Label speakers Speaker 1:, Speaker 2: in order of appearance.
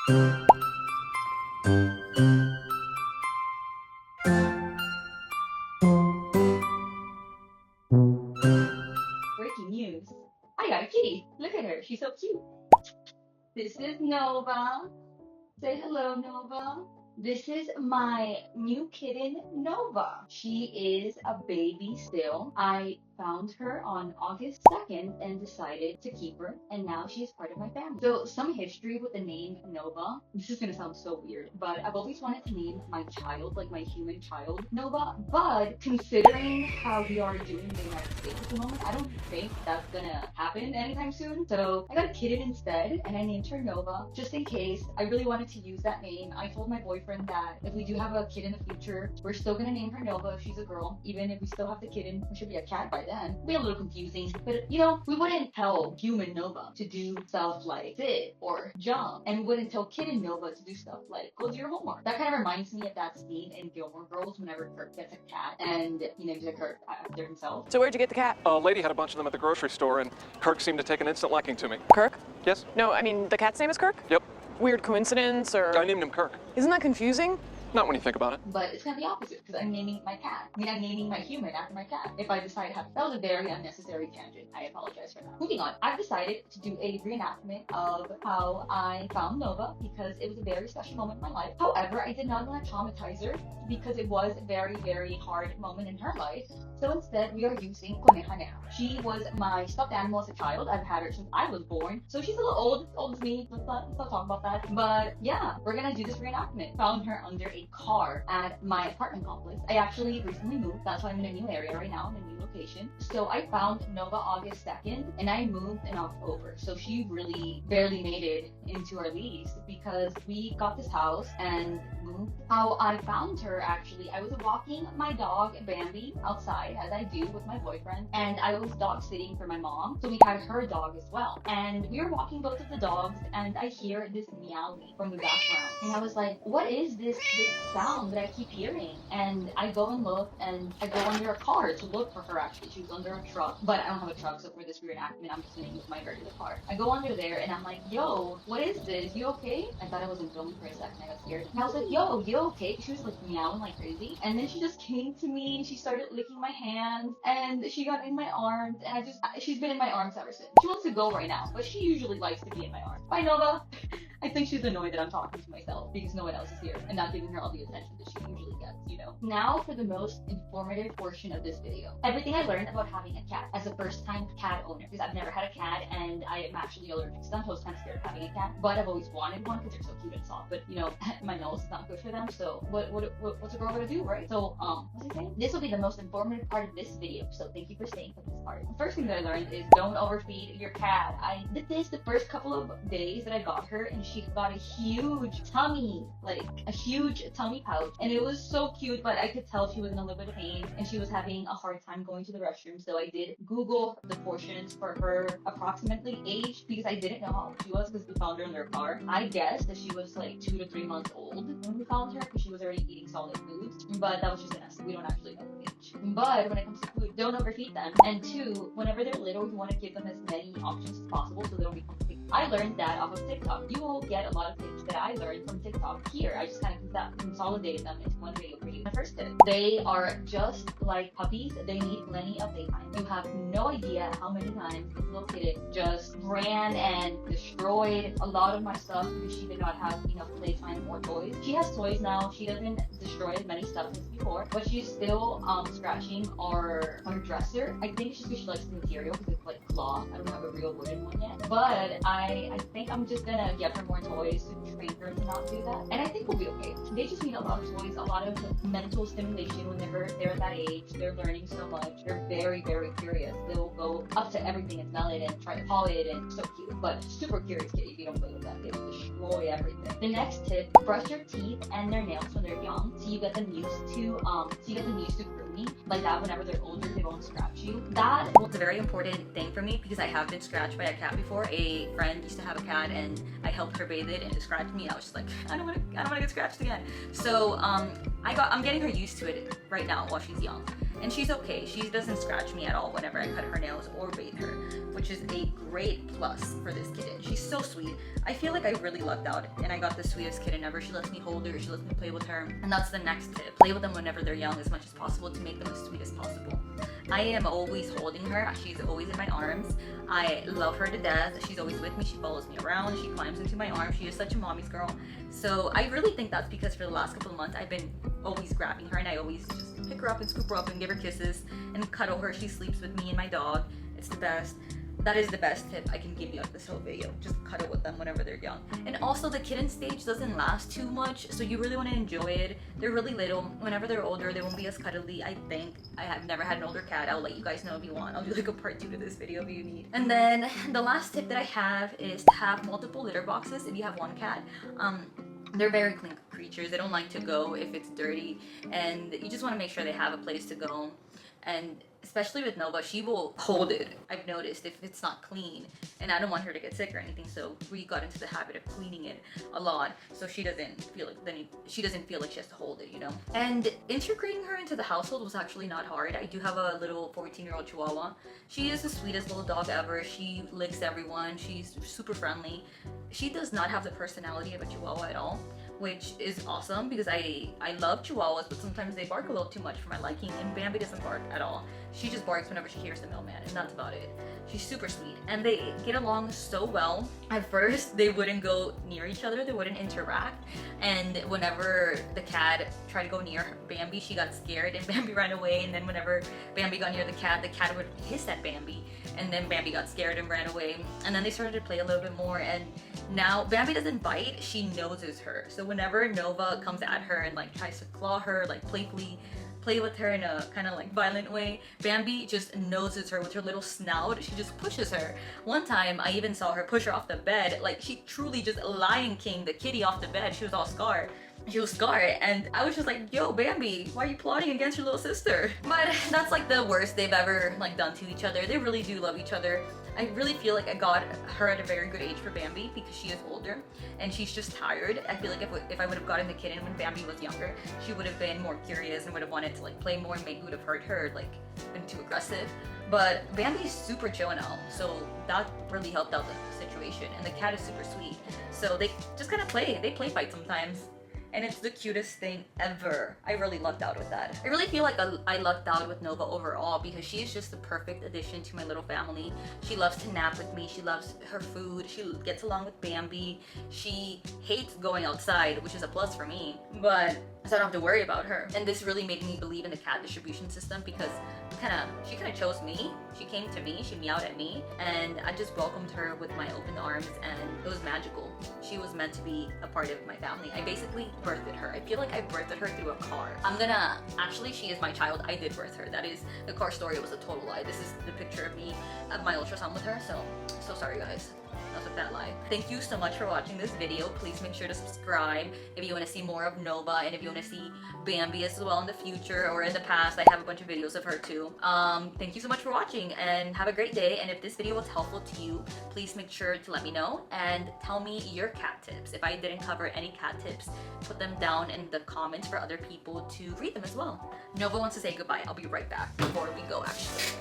Speaker 1: Breaking news. I got a kitty. Look at her. She's so cute. This is Nova. Say hello, Nova. This is my new kitten, Nova. She is a baby still. I found her on August 2nd and decided to keep her, and now she is part of my family. So, some history with the name Nova. This is gonna sound so weird, but I've always wanted to name my child, like my human child, Nova. But considering how we are doing in the United States at the moment, I don't think that's gonna happen anytime soon. So, I got a kitten instead, and I named her Nova, just in case. I really wanted to use that name. I told my boyfriend that if we do have a kid in the future, we're still gonna name her Nova if she's a girl. Even if we still have the kitten, it should be a cat by then. It'll be a little confusing, but we wouldn't tell human Nova to do stuff like sit or jump, and we wouldn't tell kitten Nova to do stuff like go do your homework. That kind of reminds me of that scene in Gilmore Girls whenever Kirk gets a cat and he names it Kirk after himself.
Speaker 2: So where'd you get the cat?
Speaker 3: A lady had a bunch of them at the grocery store, and Kirk seemed to take an instant liking to me.
Speaker 2: Kirk?
Speaker 3: Yes?
Speaker 2: No, I mean, the cat's name is Kirk?
Speaker 3: Yep.
Speaker 2: Weird coincidence, or...
Speaker 3: I named him Kirk.
Speaker 2: Isn't that confusing?
Speaker 3: Not when you think about it.
Speaker 1: But it's kind of the opposite, because I'm naming my cat. I mean, I'm naming my human after my cat. If I decide how... That was a very unnecessary tangent. I apologize for that. Moving on. I've decided to do a reenactment of how I found Nova, because it was a very special moment in my life. However, I did not want to traumatize her, because it was a very, very hard moment in her life. So instead, we are using Coneja Neja. She was my stuffed animal as a child. I've had her since I was born. So she's a little old as me. Let's not talk about that. But yeah, we're gonna do this reenactment. Found her under a car at my apartment complex. I actually recently moved. That's why I'm in a new area right now, in a new location. So I found Nova August 2nd, and I moved in October. So she really barely made it into our lease, because we got this house and moved. How I found her, actually, I was walking my dog Bambi outside, as I do with my boyfriend, and I was dog sitting for my mom, so we had her dog as well. And we were walking both of the dogs, and I hear this meowing from the background, and I was like, what is this sound that I keep hearing? And I go and look, and I go under a car to look for her. Actually, she was under a truck, but I don't have a truck, so for this reenactment, I'm just gonna use my regular car. I go under there, and I'm like, yo, what is this? You okay? I thought I wasn't filming for a second. I got scared, and I was like, yo, you okay? She was like meowing like crazy, and then she just came to me, and she started licking my hands, and she got in my arms, and she's been in my arms ever since. She wants to go right now, but she usually likes to be in my arms. Bye, Nova. I think she's annoyed that I'm talking to myself because no one else is here and not giving her all the attention that she usually gets. Now for the most informative portion of this video. Everything I learned about having a cat as a first-time cat owner, because I've never had a cat and I am actually allergic to them, so I was kind of scared of having a cat. But I've always wanted one because they're so cute and soft. But my nose is not good for them, so what's a girl gonna do, right? So what's I saying? This will be the most informative part of this video, so thank you for staying for this part. The first thing that I learned is don't overfeed your cat. I did this the first couple of days that I got her, and she got a huge tummy, like a huge tummy pouch, and it was so cute, but I could tell she was in a little bit of pain and she was having a hard time going to the restroom. So I did Google the portions for her approximately age, because I didn't know how old she was, because we found her in their car. I guessed that she was like 2 to 3 months old when we found her, because she was already eating solid foods, but that was just an estimate. We don't actually know the age. But when it comes to food, don't overfeed them. And 2, whenever they're little, you want to give them as many options as possible so they don't become picky. I learned that off of TikTok. You will get a lot of tips that I learned from TikTok here. I just kind of consolidated them into one video for you. The first tip: they are just like puppies. They need plenty of playtime. You have no idea how many times this little kitten just ran and destroyed a lot of my stuff because she did not have enough playtime or toys. She has toys now. She doesn't destroy as many stuff as before, but she's still scratching our dresser. I think it's just because she likes the material, because it's like cloth. I don't have a real wooden one yet, but I think I'm just gonna get her more toys to train her to not do that, and I think we'll be okay. They just need a lot of toys, a lot of mental stimulation whenever they're that age. They're learning so much. They're very, very curious. They'll go up to everything and smell it and try to paw it, and so cute. But super curious kitty. If you don't play with them, they will destroy everything. The next tip: brush your teeth and their nails when they're young, so you get them used to grooming. me. Like that, whenever they're older, they won't scratch you. That was a very important thing for me because I have been scratched by a cat before. A friend used to have a cat and I helped her bathe it and it scratched me. I was just like, I don't want to get scratched again. So I'm getting her used to it right now while she's young. And she's okay. She doesn't scratch me at all whenever I cut her nails or bathe her, which is a great plus for this kitten. She's so sweet. I feel like I really lucked out and I got the sweetest kitten ever. She lets me hold her, she lets me play with her. And that's the next tip. Play with them whenever they're young as much as possible to make them as sweet as possible. I am always holding her. She's always in my arms. I love her to death. She's always with me. She follows me around. She climbs into my arms. She is such a mommy's girl. So I really think that's because for the last couple of months, I've been always grabbing her and I always just pick her up and scoop her up and give her kisses and cuddle her. She sleeps with me and my dog. It's the best. That is the best tip I can give you on this whole video. Just cuddle with them whenever they're young. And also the kitten stage doesn't last too much, so you really want to enjoy it. They're really little. Whenever they're older, they won't be as cuddly, I think. I have never had an older cat. I'll let you guys know if you want. I'll do like a part 2 to this video if you need. And then the last tip that I have is to have multiple litter boxes if you have one cat. They're very clean creatures. They don't like to go if it's dirty, and you just want to make sure they have a place to go. And especially with Nova, she will hold it, I've noticed, if it's not clean. And I don't want her to get sick or anything, so we got into the habit of cleaning it a lot so she doesn't feel like she has to hold it, you know? And integrating her into the household was actually not hard. I do have a little 14-year-old Chihuahua. She is the sweetest little dog ever. She licks everyone. She's super friendly. She does not have the personality of a Chihuahua at all, which is awesome because I love Chihuahuas, but sometimes they bark a little too much for my liking, and Bambi doesn't bark at all. She just barks whenever she hears the mailman, and that's about it. She's super sweet, and they get along so well. At first, they wouldn't go near each other, they wouldn't interact, and whenever the cat tried to go near Bambi, she got scared, and Bambi ran away, and then whenever Bambi got near the cat would hiss at Bambi, and then Bambi got scared and ran away, and then they started to play a little bit more, and now Bambi doesn't bite, she noses her. So whenever Nova comes at her and like tries to claw her, like playfully play with her in a kind of like violent way, Bambi just noses her with her little snout. She just pushes her. One time I even saw her push her off the bed, like she truly just Lion King the kitty off the bed. She was all scarred. She was scarred, and I was just like, yo, Bambi, why are you plotting against your little sister? But that's like the worst they've ever like done to each other. They really do love each other. I really feel like I got her at a very good age for Bambi because she is older and she's just tired. I feel like if I would have gotten the kitten when Bambi was younger, she would have been more curious and would have wanted to like play more, and maybe would have hurt her, like been too aggressive. But Bambi's super chill now, so that really helped out the situation. And the cat is super sweet, so they just kind of play. They play fight sometimes. And it's the cutest thing ever. I really lucked out with that. I really feel like I lucked out with Nova overall because she is just the perfect addition to my little family. She loves to nap with me. She loves her food. She gets along with Bambi. She hates going outside, which is a plus for me, but so I don't have to worry about her. And this really made me believe in the cat distribution system because she kind of chose me. She came to me, she meowed at me, and I just welcomed her with my open arms, and it was magical. She was meant to be a part of my family. I basically birthed her. I feel like I birthed her through a car. Actually, she is my child. I did birth her. That is, the car story was a total lie. This is the picture of me at my ultrasound with her, so sorry guys. That's a bad lie. Thank you so much for watching this video. Please make sure to subscribe if you want to see more of Nova, and if you want to see Bambi as well in the future or in the past. I have a bunch of videos of her too. Thank you so much for watching and have a great day. And if this video was helpful to you, please make sure to let me know and tell me your cat tips. If I didn't cover any cat tips, put them down in the comments for other people to read them as well. Nova wants to say goodbye. I'll be right back before we go actually.